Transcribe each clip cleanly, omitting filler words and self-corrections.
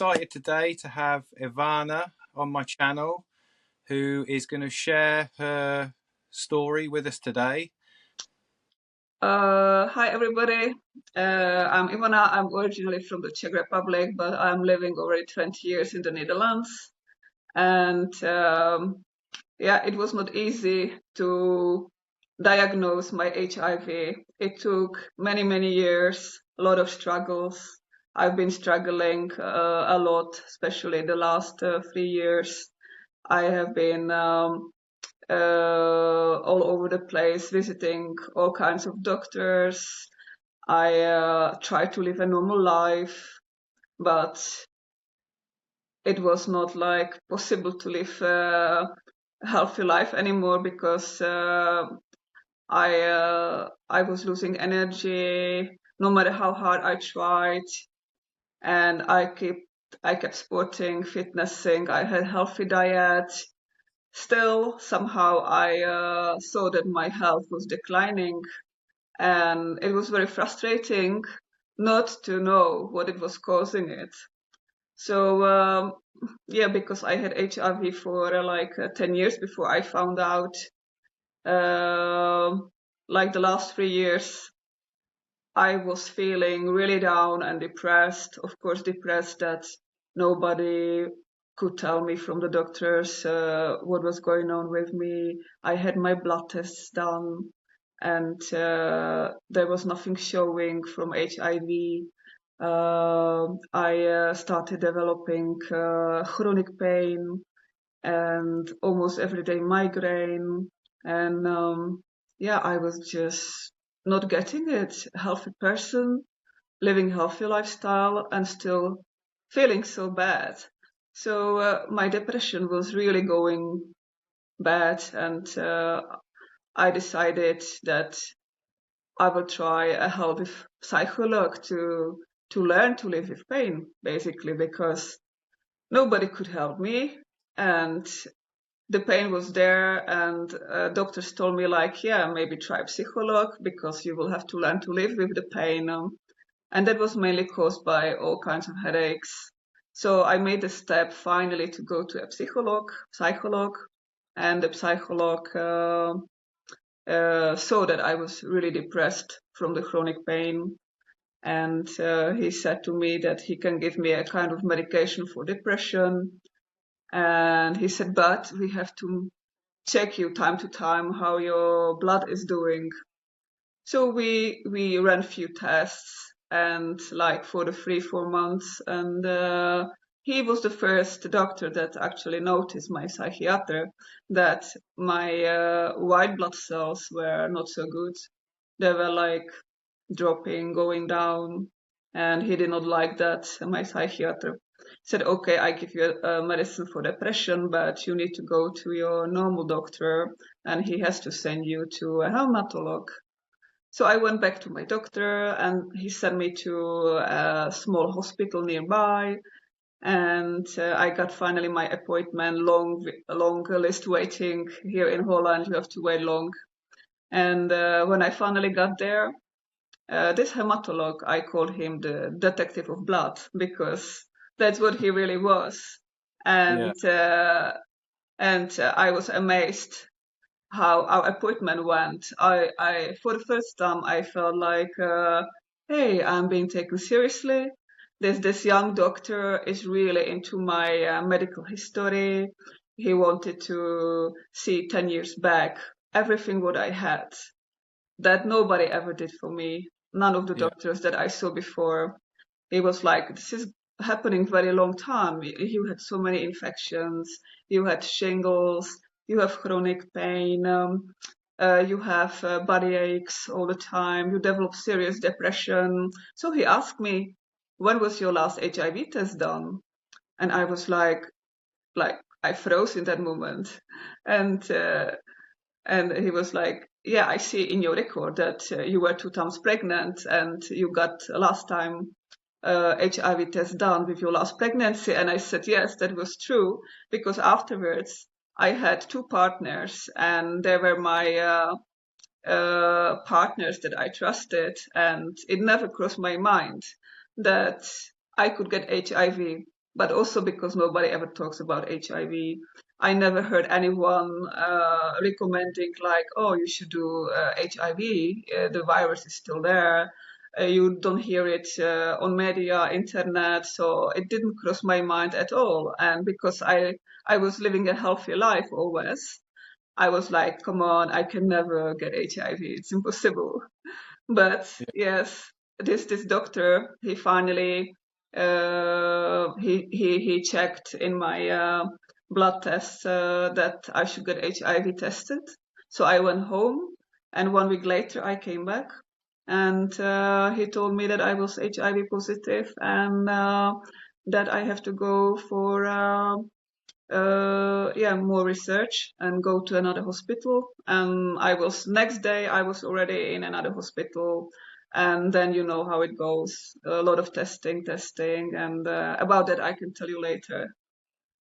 excited today to have Ivanna on my channel, who is going to share her story with us today. Hi everybody, I'm Ivanna. I'm originally from the Czech Republic, but I'm living already 20 years in the Netherlands. And yeah, it was not easy to diagnose my HIV. It took many, many years, a lot of struggles. I've been struggling a lot, especially the last 3 years. I have been all over the place, visiting all kinds of doctors. I tried to live a normal life, but it was not like possible to live a healthy life anymore because I was losing energy no matter how hard I tried, and I kept sporting, fitnessing. I had healthy diet. Still, somehow I saw that my health was declining, and it was very frustrating not to know what it was causing it. So yeah, because I had HIV for 10 years before I found out. Like the last 3 years, I was feeling really down and depressed. Of course, depressed that nobody could tell me from the doctors what was going on with me. I had my blood tests done, and there was nothing showing from HIV. I started developing chronic pain and almost everyday migraine, and yeah, I was just not getting it. Healthy person, living healthy lifestyle, and still feeling so bad. So my depression was really going bad, and I decided that I will try a help with psycholog to learn to live with pain, basically, because nobody could help me, and the pain was there, and doctors told me like, yeah, maybe try psycholog because you will have to learn to live with the pain. And that was mainly caused by all kinds of headaches. So I made the step finally to go to a psycholog, and the psycholog saw that I was really depressed from the chronic pain. And he said to me that he can give me a kind of medication for depression. And he said, but we have to check you time to time how your blood is doing. So we ran a few tests, and like for the 3-4 months, and he was the first doctor that actually noticed, my psychiater, that my white blood cells were not so good. They were like dropping, going down, and he did not like that. My psychiater said, okay, I give you a medicine for depression, but you need to go to your normal doctor, and he has to send you to a hematologist. So I went back to my doctor, and he sent me to a small hospital nearby, and I got finally my appointment. Long list waiting here in Holland. You have to wait long. And when I finally got there, this hematologist, I called him the detective of blood because that's what he really was. And Yeah. I was amazed how our appointment went. I for the first time I felt like, hey, I'm being taken seriously. This young doctor is really into my medical history. He wanted to see 10 years back everything what I had that nobody ever did for me. None of the Yeah. doctors that I saw before. He was like, this is happening very long time. You had so many infections. You had shingles. You have chronic pain. You have body aches all the time. You develop serious depression. So he asked me, when was your last HIV test done? And I was like I froze in that moment. And he was like, yeah, I see in your record that you were 2 times pregnant and you got last time HIV test done with your last pregnancy. And I said, yes, that was true, because afterwards I had 2 partners, and they were my partners that I trusted, and it never crossed my mind that I could get HIV but also because nobody ever talks about HIV. I never heard anyone recommending like, oh, you should do HIV. The virus is still there. You don't hear it on media, internet, so it didn't cross my mind at all. And because I was living a healthy life always, I was like, come on, I can never get HIV. It's impossible. But Yeah. yes, this doctor, he finally he checked in my blood test that I should get HIV tested. So I went home, and 1 week later I came back, and he told me that I was HIV positive and that I have to go for yeah, more research and go to another hospital. And I was next day I was already in another hospital, and then you know how it goes. A lot of testing, and about that I can tell you later.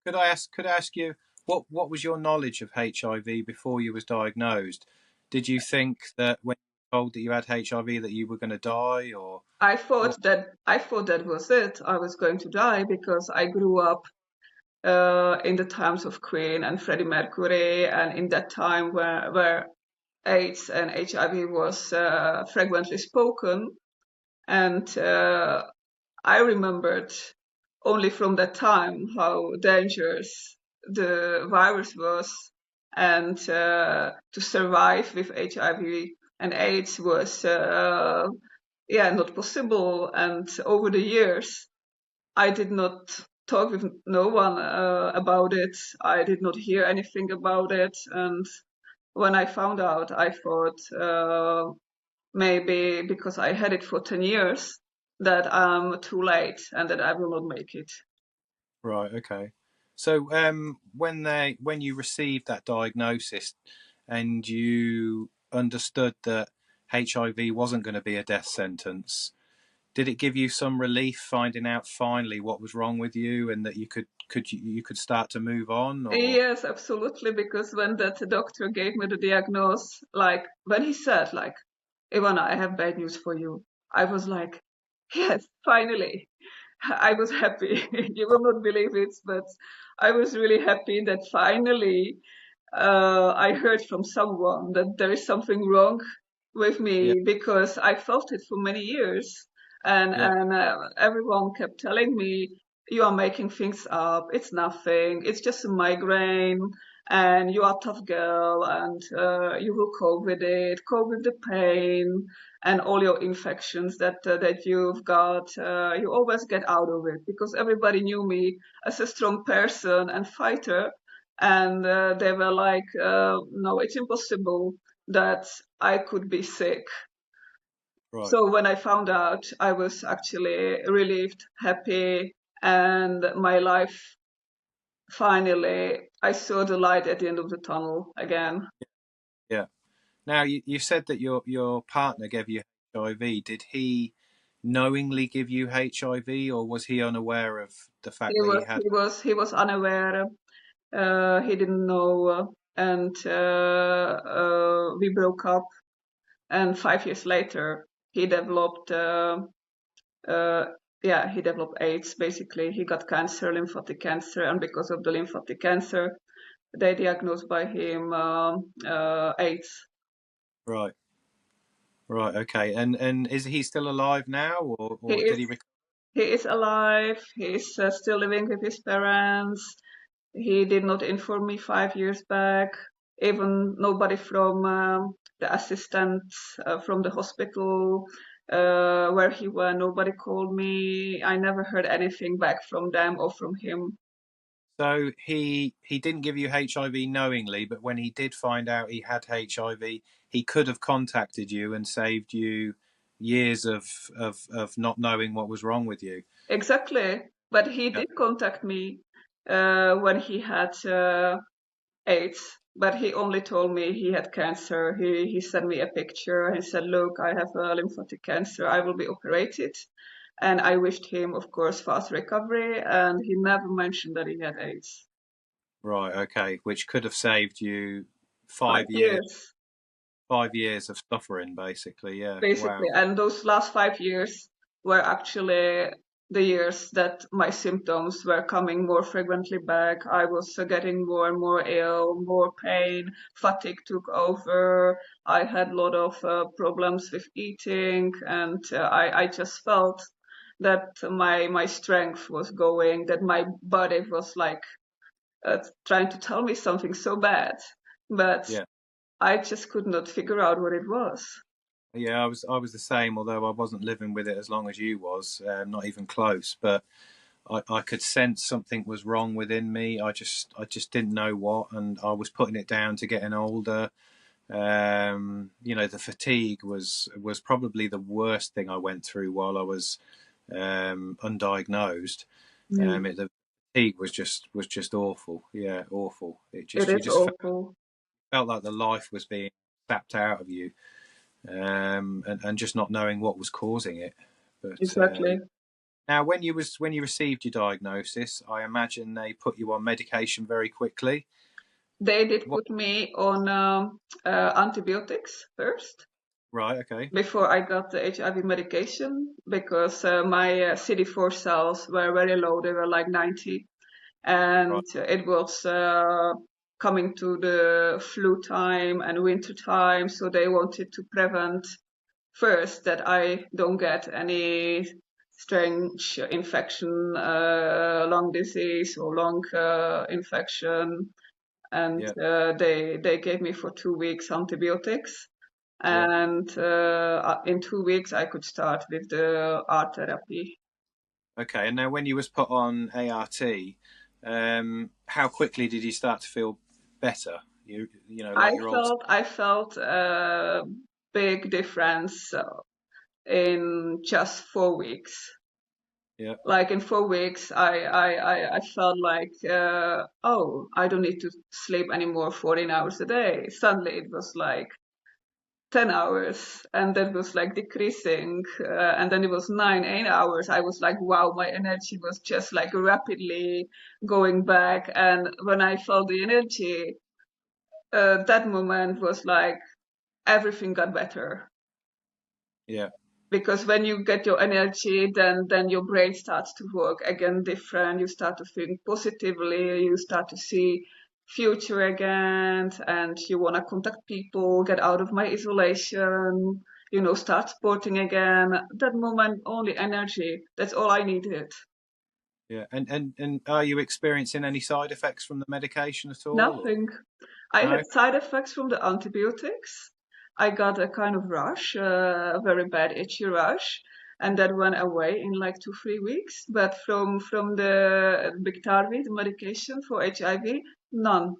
Could I ask you what was your knowledge of HIV before you was diagnosed? Did you think that when you were told that you had HIV that you were going to die, or what? I thought that was it. I was going to die because I grew up in the times of Queen and Freddie Mercury, and in that time where AIDS and HIV was frequently spoken. And I remembered only from that time how dangerous the virus was, and to survive with HIV and AIDS was, yeah, not possible. And over the years, I did not talk with no one about it. I did not hear anything about it, and when I found out, I thought maybe because I had it for 10 years that I'm too late and that I will not make it. Right, okay. So when you received that diagnosis and you understood that HIV wasn't going to be a death sentence, did it give you some relief finding out finally what was wrong with you and that you could start to move on, or Yes, absolutely. Because when that doctor gave me the diagnose, like when he said, like, Ivanna, I have bad news for you, I was like, yes, finally. I was happy. You will not believe it, but I was really happy that finally I heard from someone that there is something wrong with yeah, me because I felt it for many years, and yeah, everyone kept telling me, "You are making things up. It's nothing. It's just a migraine, and you are a tough girl, and you will cope with it. Cope with the pain and all your infections that you've got. You always get out of it because everybody knew me as a strong person and fighter." And they were like, no, it's impossible that I could be sick. right. So when I found out, I was actually relieved, happy, and my life finally, I saw the light at the end of the tunnel again. Yeah. Now you said that your partner gave you HIV. Did he knowingly give you HIV, or was he unaware of the fact He that he was had? he was he was unaware. He didn't know, and we broke up. And 5 years later, he developed. Uh, yeah, he developed AIDS. Basically, he got cancer, lymphatic cancer, and because of the lymphatic cancer, they diagnosed by him AIDS. Right, right, okay. And is he still alive now, He or did is he? he is alive. He is still living with his parents. He did not inform me 5 years back. Even nobody from the assistants from the hospital where he went, nobody called me. I never heard anything back from them or from him. So he didn't give you HIV knowingly, but when he did find out he had HIV, he could have contacted you and saved you years of not knowing what was wrong with you. Exactly. But he Yeah, did contact me when he had AIDS, but he only told me he had cancer. He sent me a picture. He said, "Look, I have lymphatic cancer. I will be operated." And I wished him, of course, fast recovery. And he never mentioned that he had AIDS. right, okay, which could have saved you Five 5 years, years, 5 years of suffering, basically. Yeah, basically. wow. And those last 5 years were actually the years that my symptoms were coming more frequently back. I was getting more and more ill, more pain, fatigue took over. I had a lot of problems with eating, and I just felt that my strength was going, that my body was like trying to tell me something so bad, but Yeah. I just could not figure out what it was. Yeah, I was the same, although I wasn't living with it as long as you was, not even close. But I could sense something was wrong within me. I just didn't know what, and I was putting it down to getting older. The fatigue was probably the worst thing I went through while I was undiagnosed. Mm. The fatigue was just awful. Yeah, awful. It It just you is just awful. felt like the life was being sapped out of you, and just not knowing what was causing it. But Exactly. now, when you received your diagnosis, I imagine they put you on medication very quickly. They did What? put me on antibiotics first Right. Okay. before I got the HIV medication because my CD4 cells were very low. They were like 90, Right. and it was coming to the flu time and winter time, so they wanted to prevent first that I don't get any strange infection, lung disease or lung infection, and Yeah. they gave me for 2 weeks antibiotics, Yeah. and in 2 weeks I could start with the art therapy. Okay. And now, when you was put on ART, how quickly did you start to feel better? I Like your old. felt a big difference in just 4 weeks. Yeah. Like in 4 weeks, I felt like, oh, I don't need to sleep anymore 14 hours a day. Suddenly it was like 10 hours, and that was like decreasing, and then it was 8 hours. I was like, wow, my energy was just like rapidly going back. And when I felt the energy, that moment was like everything got better. Yeah. Because when you get your energy, then your brain starts to work again different. You start to think positively, you start to see future again, and you want to contact people, get out of my isolation, start sporting again. That moment, only energy. That's all I needed. Yeah. And are you experiencing any side effects from the medication at all, or Nothing. I no? had side effects from the antibiotics. I got a kind of rush, a very bad itchy rush, and that went away in like 2, 3 weeks. But from the Biktarvy, the medication for HIV, none.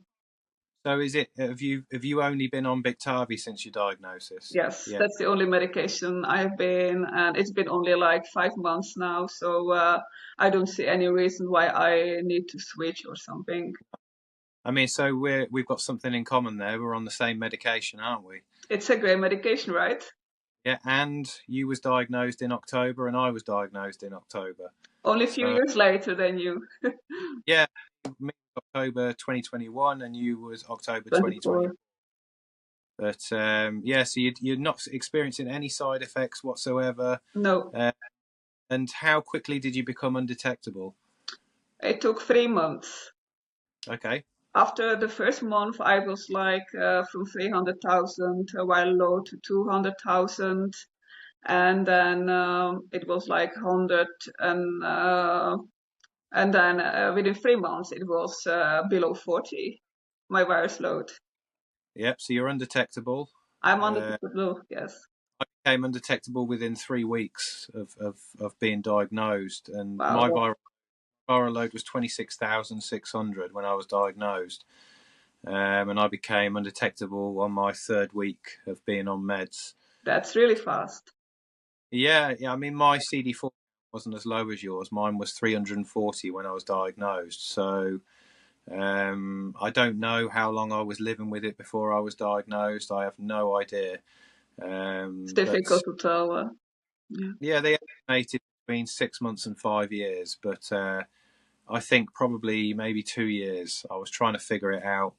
So is it have you only been on Biktarvy since your diagnosis? Yes, Yeah. that's the only medication I've been, and it's been only like 5 months now. So I don't see any reason why I need to switch or something. I mean, so we've got something in common there. We're on the same medication, aren't we? It's a great medication, right? Yeah. And you was diagnosed in October, and I was diagnosed in October. Only a few So years later than you, yeah, me October 2021, and you was October 2020. 24. But yeah, so you're not experiencing any side effects whatsoever. No. Uh, and how quickly did you become undetectable? It took 3 months. Okay. After the first month, I was like from 300,000 a while low to 200,000. And then it was like 100. And then within 3 months, it was below 40, my virus load. Yep. So you're undetectable. I'm on Uh, the low, yes. I became undetectable within 3 weeks of being diagnosed, and Wow, my viral load was 26,600 when I was diagnosed, and I became undetectable on my third week of being on meds. that's really fast. Yeah, yeah. I mean, my CD4 wasn't as low as yours. Mine was 340 when I was diagnosed. So I don't know how long I was living with it before I was diagnosed. I have no idea. It's But difficult to tell. Yeah. yeah, they estimated between 6 months and 5 years. But I think probably maybe 2 years. I was trying to figure it out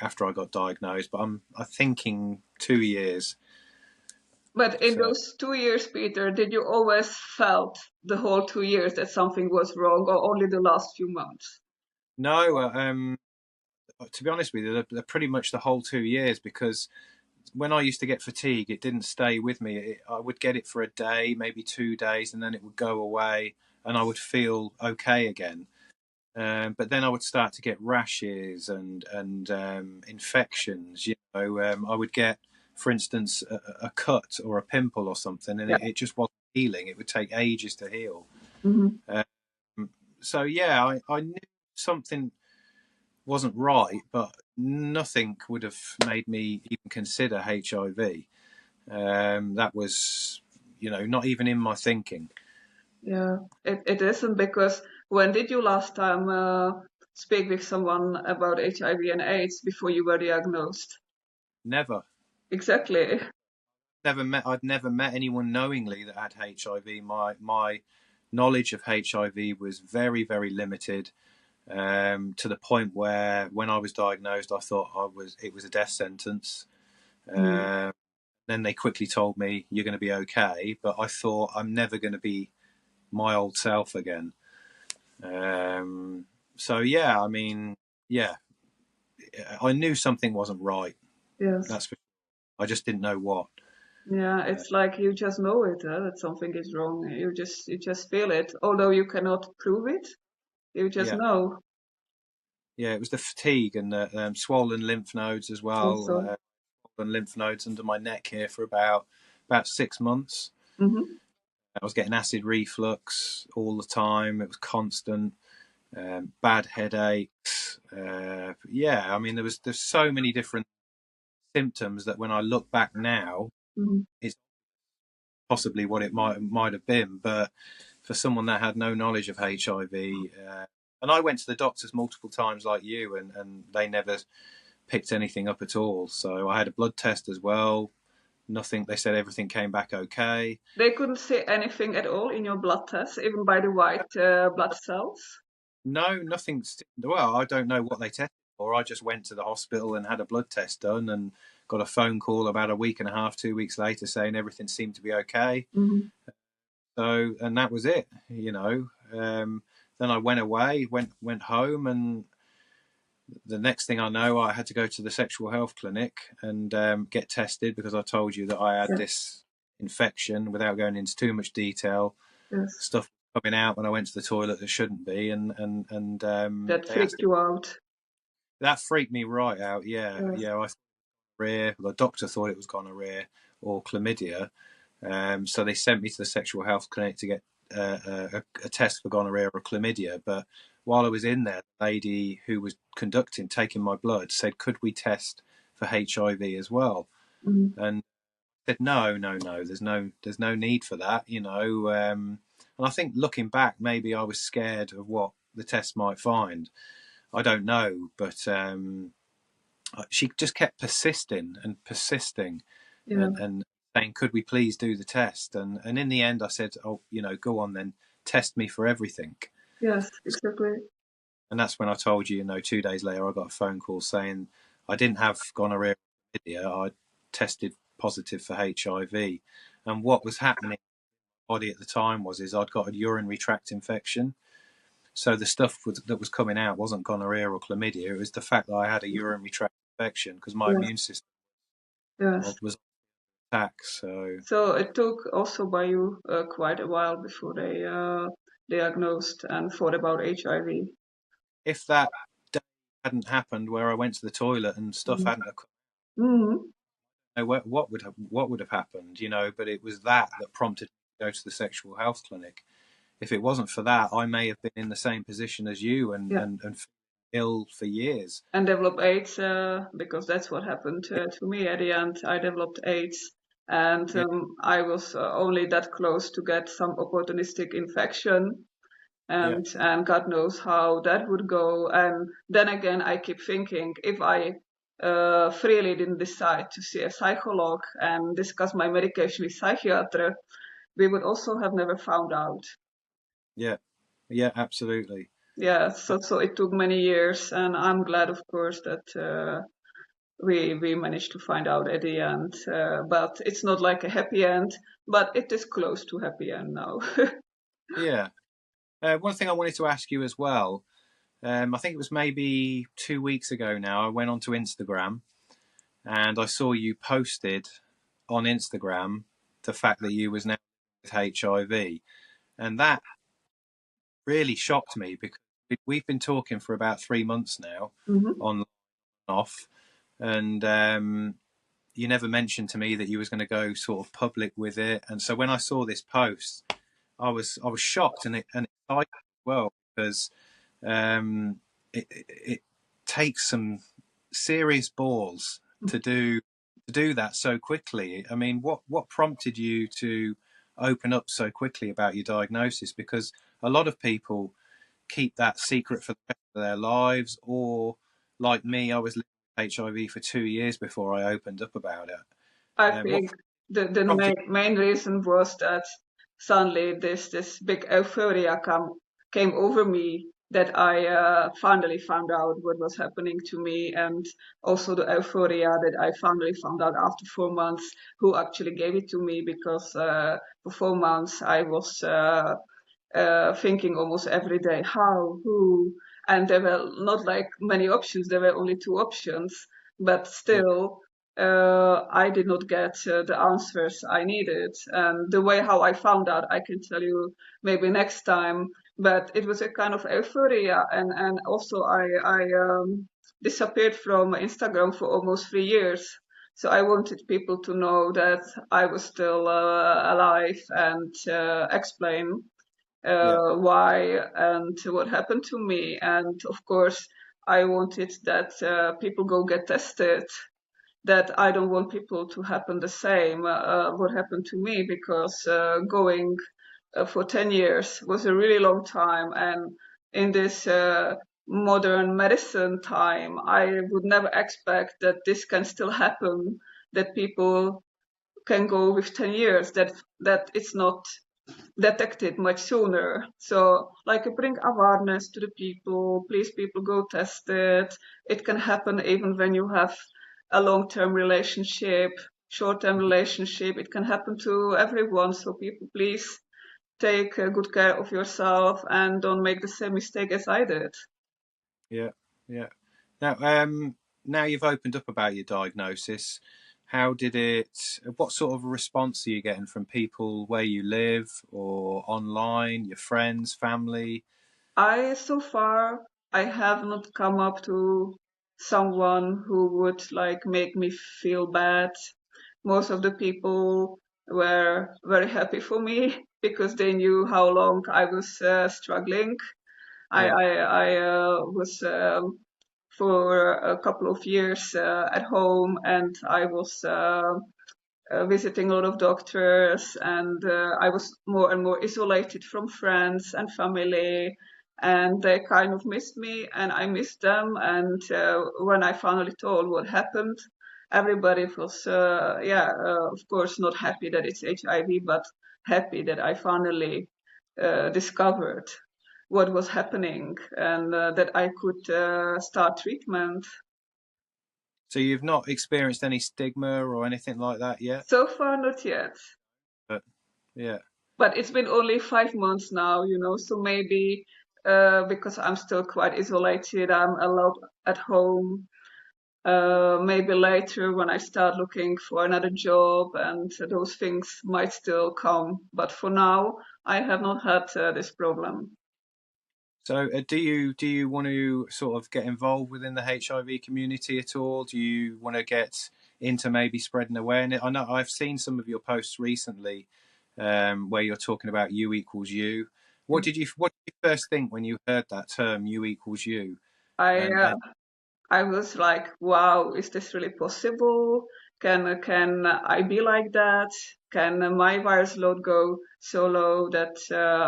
after I got diagnosed, but I'm thinking 2 years. But in So those 2 years, Peter, did you always felt the whole 2 years that something was wrong, or only the last few months? no, to be honest with you, they're pretty much the whole 2 years, because when I used to get fatigue, it didn't stay with me. I would get it for a day, maybe 2 days, and then it would go away, and I would feel okay again. But then I would start to get rashes and infections. I would get, for instance, a cut or a pimple or something, and Yeah. it just wasn't healing. It would take ages to heal. Hmm. Um, so yeah, I knew something wasn't right, but nothing would have made me even consider HIV. That was, not even in my thinking. Yeah, it isn't, because when did you last time speak with someone about HIV and AIDS before you were diagnosed? Never, Exactly. I'd never met anyone knowingly that had HIV. My knowledge of HIV was very, very limited. To the point where when I was diagnosed, I thought it was a death sentence. Mm. Um, then they quickly told me you're going to be okay, but I thought I'm never going to be my old self again. Um, so yeah, I mean, yeah, I knew something wasn't right. Yes. That's for, I just didn't know what. Yeah, Uh, it's like you just know it, that something is wrong. You just feel it, although you cannot prove it. You just yeah, know. yeah, it was the fatigue and the swollen lymph nodes as well. Also. Swollen lymph nodes under my neck here for about 6 months. Hmm. I was getting acid reflux all the time. It was constant. Bad headaches. Yeah, I mean, there's so many different symptoms that when I look back now, Hmm. it's possibly what it might have been. But for someone that had no knowledge of HIV, and I went to the doctors multiple times like you, and they never picked anything up at all. So I had a blood test as well. Nothing. They said everything came back okay. They couldn't see anything at all in your blood test, even by the white blood cells. No, nothing. Well, I don't know what they tested for. I just went to the hospital and had a blood test done, and got a phone call about a week and a half, 2 weeks later, saying everything seemed to be okay. Hmm. So, and that was it. Then I went away, went home, and the next thing I know, I had to go to the sexual health clinic and get tested, because I told you that I had Yeah. this infection. Without going into too much detail, Yes. stuff coming out when I went to the toilet that shouldn't be, and That they asked. freaked you out. That freaked me right out. Yeah, Yes. yeah. I thought gonorrhea. The doctor thought it was gonorrhea or chlamydia. So they sent me to the sexual health clinic to get a test for gonorrhea or chlamydia. But while I was in there, the lady who was taking my blood, said, "Could we test for HIV as well?" Hmm. And I said, "No, no, no. There's no need for that." And I think looking back, maybe I was scared of what the test might find. I don't know, but she just kept persisting and persisting, Yeah. and saying, "Could we please do the test?" And in the end, I said, "Oh, go on then, test me for everything." Yes, exactly. And that's when I told you, 2 days later, I got a phone call saying I didn't have gonorrhea or chlamydia. I tested positive for HIV, and what was happening in my body at the time is I'd got a urinary tract infection. So the stuff that was coming out wasn't gonorrhea or chlamydia. It was the fact that I had a urinary tract infection, because my Yes, immune system yes. was attacked. So So it took also by you quite a while before they diagnosed and thought about HIV. if that day hadn't happened, where I went to the toilet and stuff hadn't occurred, Mm-hmm. what would have happened? But it was that prompted me to go to the sexual health clinic. If it wasn't for that, I may have been in the same position as you, and Yeah, ill for years. and develop AIDS because that's what happened Yeah, to me at the end. I developed AIDS, and yeah, I was only that close to get some opportunistic infection, yeah, and God knows how that would go. And then again, I keep thinking, if I freely didn't decide to see a psychologist and discuss my medication with psychiatrist, we would also have never found out. yeah, yeah, absolutely. Yeah, Uh, so it took many years, and I'm glad, of course, that we managed to find out at the end. But it's not like a happy end, but it is close to happy end now. Yeah. One thing I wanted to ask you as well. I think it was maybe 2 weeks ago now. I went onto Instagram and I saw you posted on Instagram the fact that you was now with HIV, and that really shocked me because we've been talking for about 3 months now, Mhm. on and off, and you never mentioned to me that you was going to go sort of public with it. And so when I saw this post, I was shocked and excited as well because um, it takes some serious balls to do that so quickly. I mean, what prompted you to open up so quickly about your diagnosis? Because a lot of people keep that secret for the rest of their lives, or like me, I was living with HIV for 2 years before I opened up about I it. What think the prompted? main reason was that suddenly this big euphoria came over me, that I finally found out what was happening to me, and also the euphoria that I finally found out after 4 months who actually gave it to me, because for 4 months I was thinking almost every day, how, who, and there were not like many options. There were only two options, but Yeah, still, I did not get the answers I needed. And the way how I found out, I can tell you maybe next time. But it was a kind of euphoria, and also I disappeared from Instagram for almost 3 years. So I wanted people to know that I was still alive, and explain yeah, why and what happened to me. And of course, I wanted that people go get tested. That I don't want people to happen the same what happened to me, because going for 10 years was a really long time, and in this modern medicine time, I would never expect that this can still happen. That people can go with 10 years. That it's not detected much sooner. So, like, bring awareness to the people. Please, people, go test it. It can happen even when you have a long-term relationship, short-term relationship. It can happen to everyone. So, people, please take good care of yourself and don't make the same mistake as I did. yeah, yeah. Now, now you've opened up about your diagnosis. How did it? What sort of response are you getting from people where you live, or online, your friends, family? So far, I have not come up to someone who would like make me feel bad. Most of the people were very happy for me because they knew how long I was struggling. Yeah, I was for a couple of years at home, and I was visiting a lot of doctors, and I was more and more isolated from friends and family, and they kind of missed me, and I missed them. And when I finally told what happened, everybody was, of course, not happy that it's HIV, but happy that I finally discovered what was happening, and that I could start treatment. so you've not experienced any stigma or anything like that yet, So far, not yet. but yeah. But it's been only 5 months now, so maybe because I'm still quite isolated, I'm allowed at home. Maybe later when I start looking for another job, and those things might still come. But for now, I have not had this problem. So, do you want to sort of get involved within the HIV community at all? Do you want to get into maybe spreading awareness? I know I've seen some of your posts recently, where you're talking about U equals U. What did you first think when you heard that term U equals U? I And I was like, wow, is this really possible? Can I be like that? Can my virus load go so low that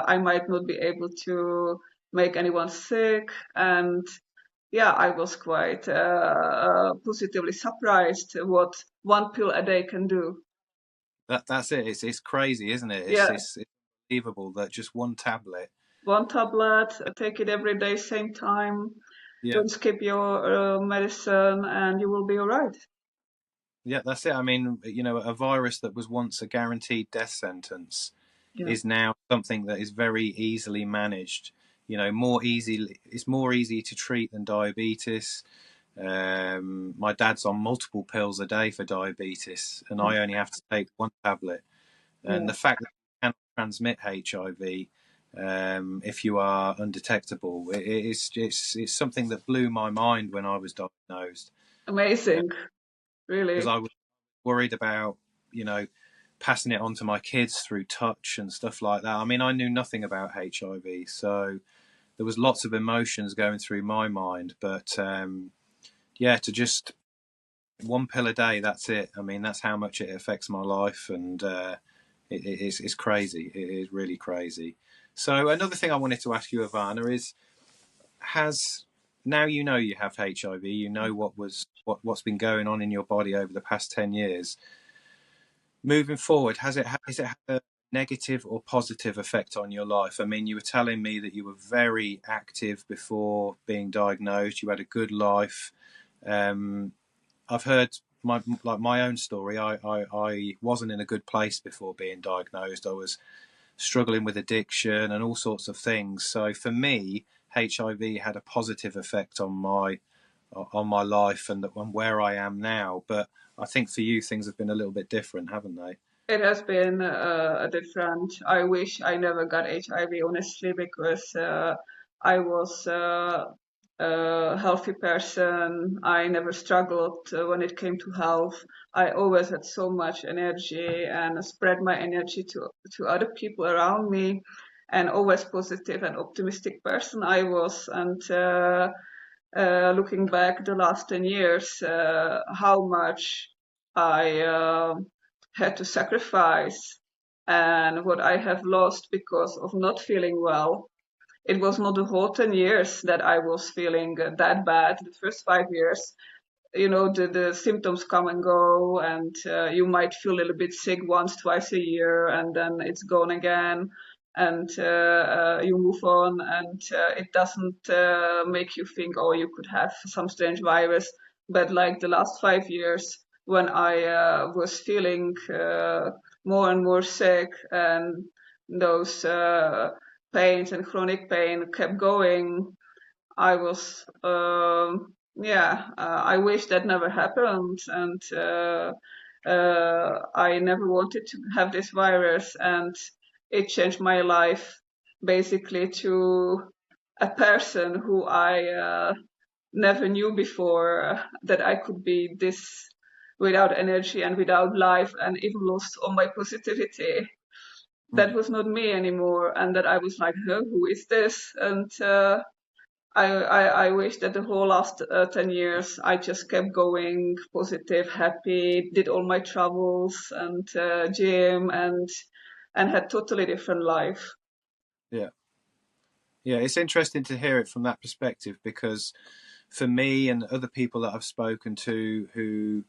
I might not be able to make anyone sick? And yeah, I was quite positively surprised what one pill a day can do. that's it. It's crazy, isn't it? It's, Yeah, it's it's unbelievable that just one tablet. one tablet, take it every day, same time. Yeah. Don't skip your medicine, and you will be all right. Yeah, that's it. I mean, a virus that was once a guaranteed death sentence Yeah. is now something that is very easily managed. It's more easy to treat than diabetes. My dad's on multiple pills a day for diabetes, and I only have to take one tablet. And Yeah. the fact that you cannot transmit HIV if you are undetectable, it's something that blew my mind when I was diagnosed, Amazing, because really. I was worried about, you know, passing it on to my kids through touch and stuff like that. I mean, I knew nothing about HIV, so there was lots of emotions going through my mind. But yeah, to just one pill a day, that's it. I mean, that's how much it affects my life, and it's crazy. It is really crazy. So another thing I wanted to ask you, Ivana, is has now you know you have HIV, you know what's been going on in your body over the past 10 years. Moving forward, is it had a negative or positive effect on your life? I mean, you were telling me that you were very active before being diagnosed. You had a good life. Um, I've heard my own story. I wasn't in a good place before being diagnosed. I was struggling with addiction and all sorts of things. So for me, HIV had a positive effect on my life and on where I am now. But I think for you, things have been a little bit different, haven't they? It has been different. I wish I never got HIV, honestly, because I was a healthy person. I never struggled when it came to health. I always had so much energy and spread my energy to other people around me, and always positive and optimistic person I was. And looking back the last 10 years, how much I had to sacrifice and what I have lost because of not feeling well. It was not the whole 10 years that I was feeling that bad. The first 5 years, the symptoms come and go, and you might feel a little bit sick once, twice a year, and then it's gone again, and you move on, and it doesn't make you think, oh, you could have some strange virus. But like the last 5 years, when I was feeling more and more sick, and those pains and chronic pain kept going, I was, I wish that never happened, and I never wanted to have this virus, and it changed my life basically to a person who I never knew before, that I could be this without energy and without life, and even lost all my positivity. That Mm. was not me anymore, and that I was like, huh, who is this? And I wish that the whole last 10 years I just kept going positive, happy, did all my travels and gym, and had totally different life. Yeah, yeah. It's interesting to hear it from that perspective because for me and other people that I've spoken to who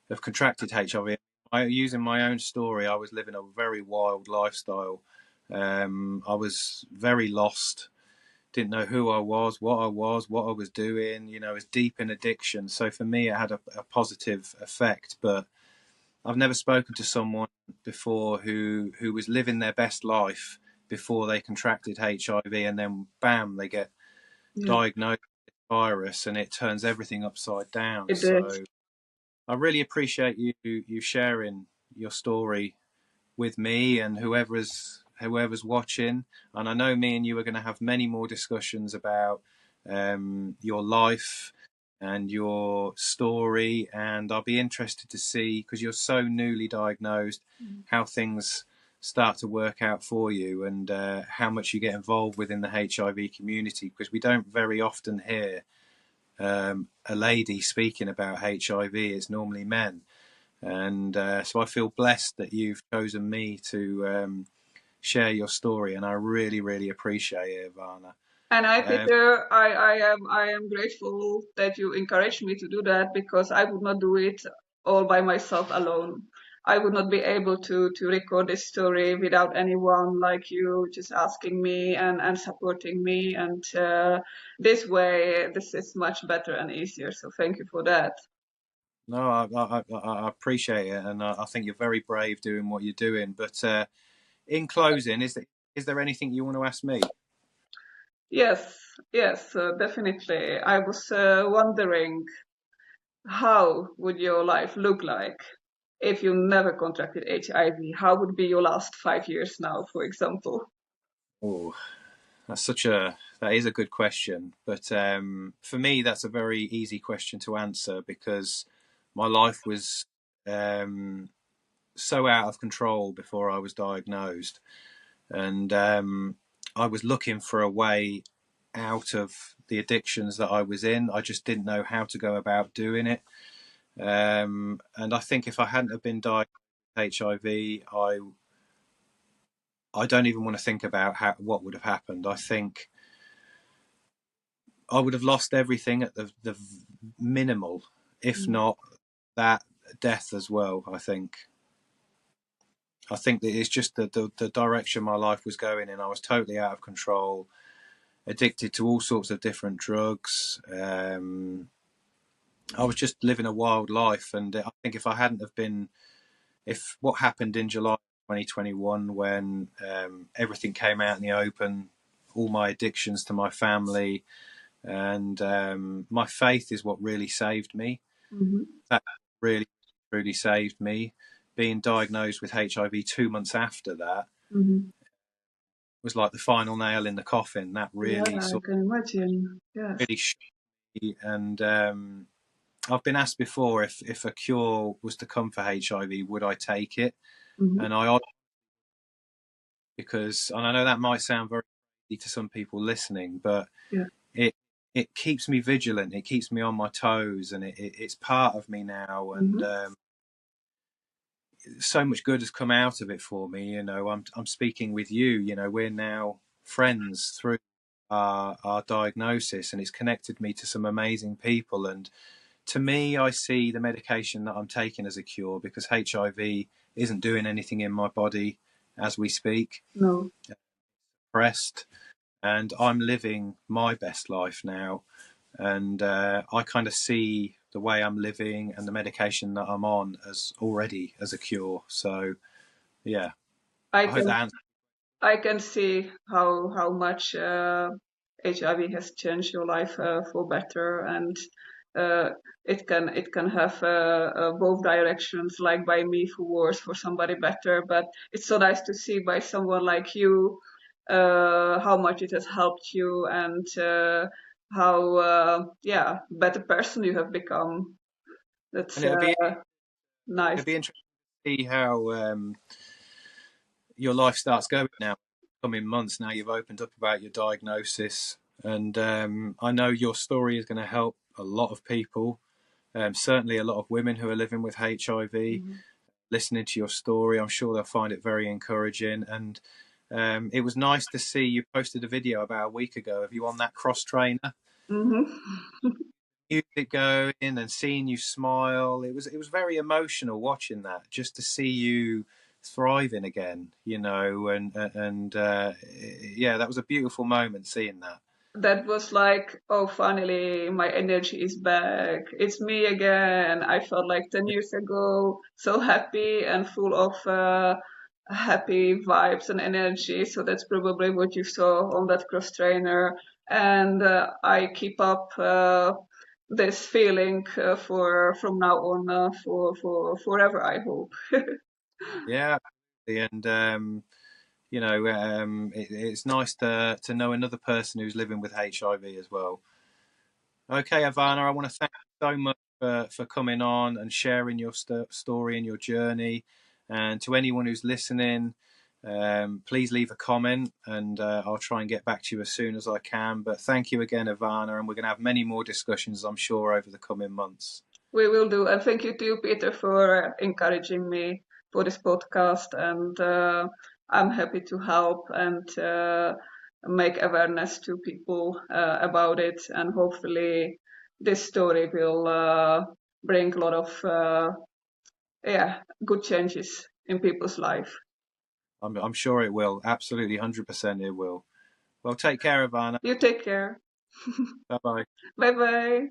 have contracted HIV, using my own story, I was living a very wild lifestyle. I was very lost, didn't know who I was, what I was doing. I was deep in addiction. So for me, it had a positive effect. But I've never spoken to someone before who was living their best life before they contracted HIV, and then bam, they get Yeah, diagnosed with the virus, and it turns everything upside down. it did. So I really appreciate you sharing your story with me and whoever's watching. And I know me and you are going to have many more discussions about your life and your story. And I'll be interested to see, because you're so newly diagnosed, how things start to work out for you, and how much you get involved within the HIV community, because we don't very often hear a lady speaking about HIV. It's normally men. And so I feel blessed that you've chosen me to share your story, and I really, really appreciate it, Ivana. And I, Um, Peter, I am grateful that you encouraged me to do that, because I would not do it all by myself alone. I would not be able to record this story without anyone like you just asking me and supporting me. And this way, this is much better and easier. So thank you for that. No, I appreciate it, and I think you're very brave doing what you're doing. But in closing, is there anything you want to ask me? Yes, yes, definitely. I was wondering, how would your life look like if you never contracted HIV? How would be your last 5 years now, for example? Oh, that is a good question. But for me, that's a very easy question to answer because my life was so out of control before I was diagnosed, and I was looking for a way out of the addictions that I was in. I just didn't know how to go about doing it. And I think if I hadn't have been diagnosed with HIV, I don't even want to think about what would have happened. I think I would have lost everything at the minimal, if Mm. not that death as well. I think that it's just the direction my life was going in. I was totally out of control, addicted to all sorts of different drugs. I was just living a wild life, and I think if I hadn't have been, if what happened in July 2021 when everything came out in the open, all my addictions to my family, and my faith is what really saved me. Mhm. That really, really saved me. Being diagnosed with HIV 2 months after that Mhm. was like the final nail in the coffin. That Yeah, really I sort can imagine. Yes. of really shook me. And I've been asked before if a cure was to come for HIV, would I take it? Mhm. And because, and I know that might sound very crazy to some people listening, but Yeah. it it keeps me vigilant. It keeps me on my toes, and it's part of me now. And Mhm. so much good has come out of it for me. I'm speaking with you. We're now friends through our diagnosis, and it's connected me to some amazing people. And to me, I see the medication that I'm taking as a cure because HIV isn't doing anything in my body as we speak. No. Pressed, and I'm living my best life now. And I kind of see the way I'm living and the medication that I'm on as already as a cure. So yeah, I I hope can that answers. I can see how much HIV has changed your life for better, and uh, it can have both directions, like by me for worse, for somebody better. But it's so nice to see by someone like you how much it has helped you, and how yeah, better person you have become. That's And nice. it'll be interesting to see how your life starts going now. Coming months now, you've opened up about your diagnosis, and I know your story is going to help a lot of people. Certainly, a lot of women who are living with HIV. Mhm. Listening to your story, I'm sure they'll find it very encouraging. And it was nice to see you posted a video about a week ago of you on that cross trainer, Mhm. music going and seeing you smile. It was very emotional watching that, just to see you thriving again, and yeah, that was a beautiful moment seeing that. That was like, oh, finally, my energy is back. It's me again. I felt like 10 years ago, so happy and full of happy vibes and energy. So that's probably what you saw on that cross trainer. And I keep up this feeling for from now on for forever, I hope. Yeah, and it's nice to know another person who's living with HIV as well. Okay, Ivana, I want to thank you so much for coming on and sharing your story and your journey. And to anyone who's listening, please leave a comment, and I'll try and get back to you as soon as I can. But thank you again, Ivana, and we're going to have many more discussions, I'm sure, over the coming months. We will do. And thank you to you, Peter, for encouraging me for this podcast. And I'm happy to help and make awareness to people about it. And hopefully, this story will bring a lot of yeah, good changes in people's life. I'm sure it will. Absolutely, 100% it will. Well, take care, Ivana. You take care. Bye bye. Bye bye.